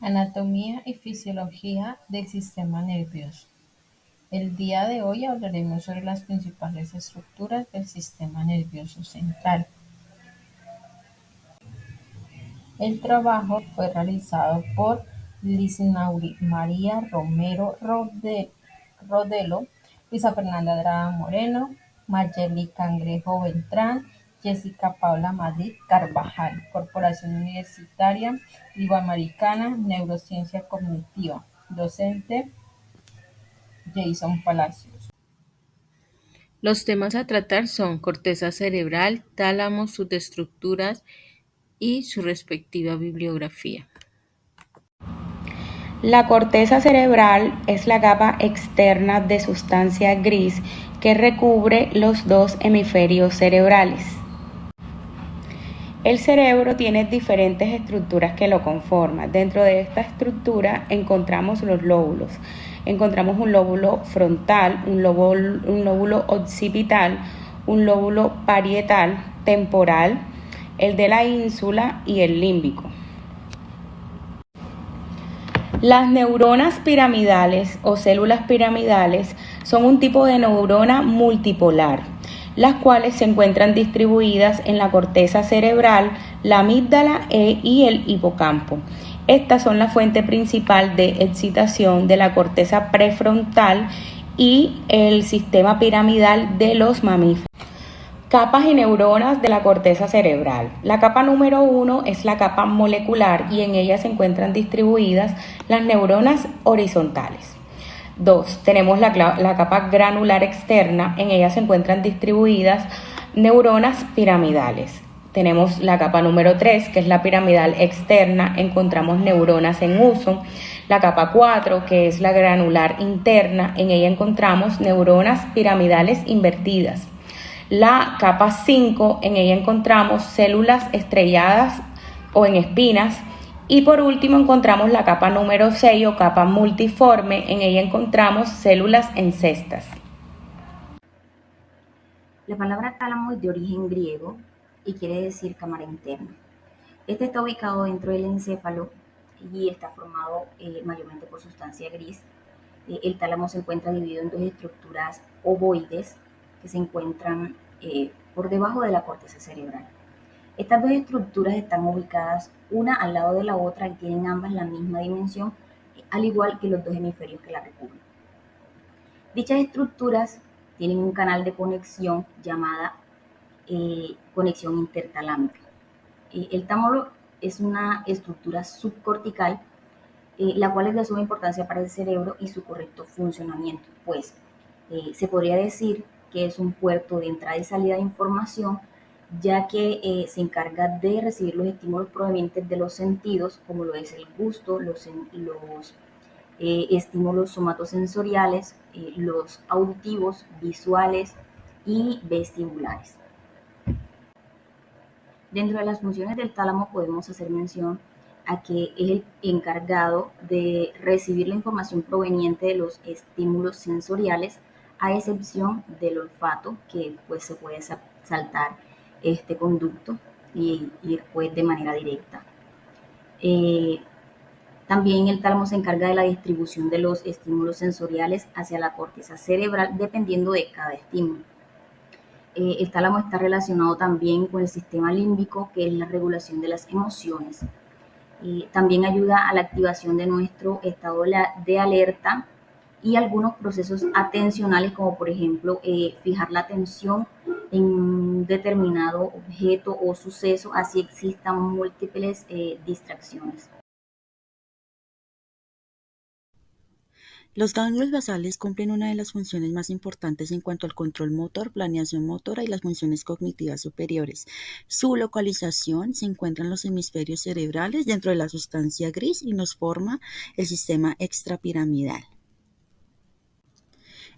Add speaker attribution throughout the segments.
Speaker 1: Anatomía y fisiología del sistema nervioso. El día de hoy hablaremos sobre las principales estructuras del sistema nervioso central. El trabajo fue realizado por Lisnauri María Romero Rodelo, Luisa Fernanda Andrada Moreno, Mayeli Cangrejo Beltrán, Jessica Paula Madrid Carvajal, Corporación Universitaria Iberoamericana, Neurociencia Cognitiva, docente Jason Palacios. Los temas a tratar son corteza cerebral, tálamo, subestructuras y su respectiva bibliografía.
Speaker 2: La corteza cerebral es la capa externa de sustancia gris que recubre los dos hemisferios cerebrales. El cerebro tiene diferentes estructuras que lo conforman. Dentro de esta estructura encontramos los lóbulos. Encontramos un lóbulo frontal, un lóbulo occipital, un lóbulo parietal, temporal, el de la ínsula y el límbico. Las neuronas piramidales o células piramidales son un tipo de neurona multipolar, las cuales se encuentran distribuidas en la corteza cerebral, la amígdala y el hipocampo. Estas son la fuente principal de excitación de la corteza prefrontal y el sistema piramidal de los mamíferos. Capas y neuronas de la corteza cerebral. La capa número 1 es la capa molecular y en ella se encuentran distribuidas las neuronas horizontales. 2. Tenemos la capa granular externa, en ella se encuentran distribuidas neuronas piramidales. Tenemos la capa número 3, que es la piramidal externa, encontramos neuronas en uso. La capa 4, que es la granular interna, en ella encontramos neuronas piramidales invertidas. La capa 5, en ella encontramos células estrelladas o en espinas. Y por último encontramos la capa número 6 o capa multiforme, en ella encontramos células en cestas.
Speaker 3: La palabra tálamo es de origen griego y quiere decir cámara interna. Este está ubicado dentro del encéfalo y está formado mayormente por sustancia gris. El tálamo se encuentra dividido en dos estructuras ovoides que se encuentran por debajo de la corteza cerebral. Estas dos estructuras están ubicadas una al lado de la otra y tienen ambas la misma dimensión, al igual que los dos hemisferios que la recubren. Dichas estructuras tienen un canal de conexión llamada conexión intertalámica. El tálamo es una estructura subcortical, la cual es de suma importancia para el cerebro y su correcto funcionamiento, pues se podría decir que es un puerto de entrada y salida de información, ya que se encarga de recibir los estímulos provenientes de los sentidos, como lo es el gusto, los estímulos somatosensoriales, los auditivos, visuales y vestibulares. Dentro de las funciones del tálamo podemos hacer mención a que es el encargado de recibir la información proveniente de los estímulos sensoriales, a excepción del olfato, que pues se puede saltar este conducto y ir pues de manera directa. También el tálamo se encarga de la distribución de los estímulos sensoriales hacia la corteza cerebral dependiendo de cada estímulo. El tálamo está relacionado también con el sistema límbico, que es la regulación de las emociones. También ayuda a la activación de nuestro estado de alerta y algunos procesos atencionales, como por ejemplo fijar la atención en un determinado objeto o suceso, así existan múltiples distracciones.
Speaker 4: Los ganglios basales cumplen una de las funciones más importantes en cuanto al control motor, planeación motora y las funciones cognitivas superiores. Su localización se encuentra en los hemisferios cerebrales dentro de la sustancia gris y nos forma el sistema extrapiramidal.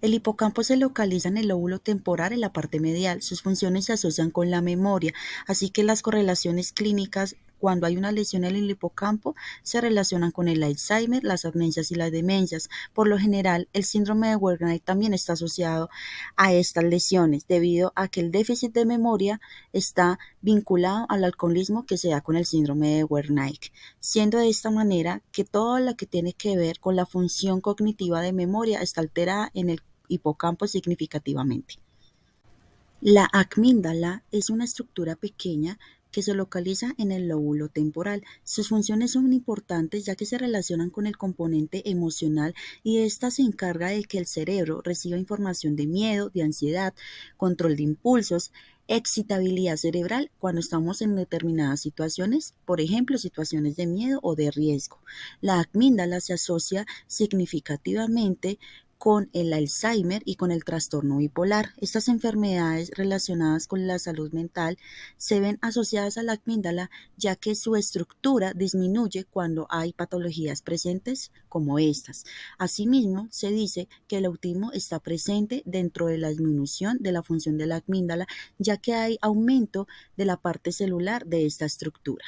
Speaker 4: El hipocampo se localiza en el lóbulo temporal en la parte medial. Sus funciones se asocian con la memoria, así que las correlaciones clínicas cuando hay una lesión en el hipocampo, se relacionan con el Alzheimer, las amnesias y las demencias. Por lo general, el síndrome de Wernicke también está asociado a estas lesiones, debido a que el déficit de memoria está vinculado al alcoholismo que se da con el síndrome de Wernicke, siendo de esta manera que todo lo que tiene que ver con la función cognitiva de memoria está alterada en el hipocampo significativamente. La amígdala es una estructura pequeña que se localiza en el lóbulo temporal. Sus funciones son importantes ya que se relacionan con el componente emocional y ésta se encarga de que el cerebro reciba información de miedo, de ansiedad, control de impulsos, excitabilidad cerebral cuando estamos en determinadas situaciones, por ejemplo, situaciones de miedo o de riesgo. La amígdala se asocia significativamente con el Alzheimer y con el trastorno bipolar. Estas enfermedades relacionadas con la salud mental se ven asociadas a la amígdala, ya que su estructura disminuye cuando hay patologías presentes como estas. Asimismo, se dice que el autismo está presente dentro de la disminución de la función de la amígdala, ya que hay aumento de la parte celular de esta estructura.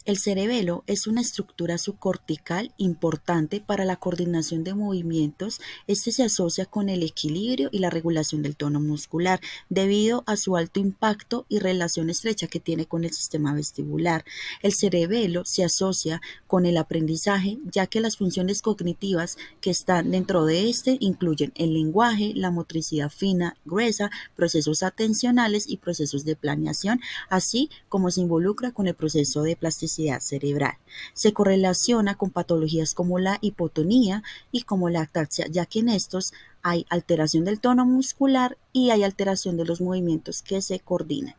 Speaker 4: El cerebelo es una estructura subcortical importante para la coordinación de movimientos. Este se asocia con el equilibrio y la regulación del tono muscular, debido a su alto impacto y relación estrecha que tiene con el sistema vestibular. El cerebelo se asocia con el aprendizaje, ya que las funciones cognitivas que están dentro de este incluyen el lenguaje, la motricidad fina, gruesa, procesos atencionales y procesos de planeación, así como se involucra con el proceso de plasticidad cerebral. Se correlaciona con patologías como la hipotonía y como la ataxia, ya que en estos hay alteración del tono muscular y hay alteración de los movimientos que se coordinan.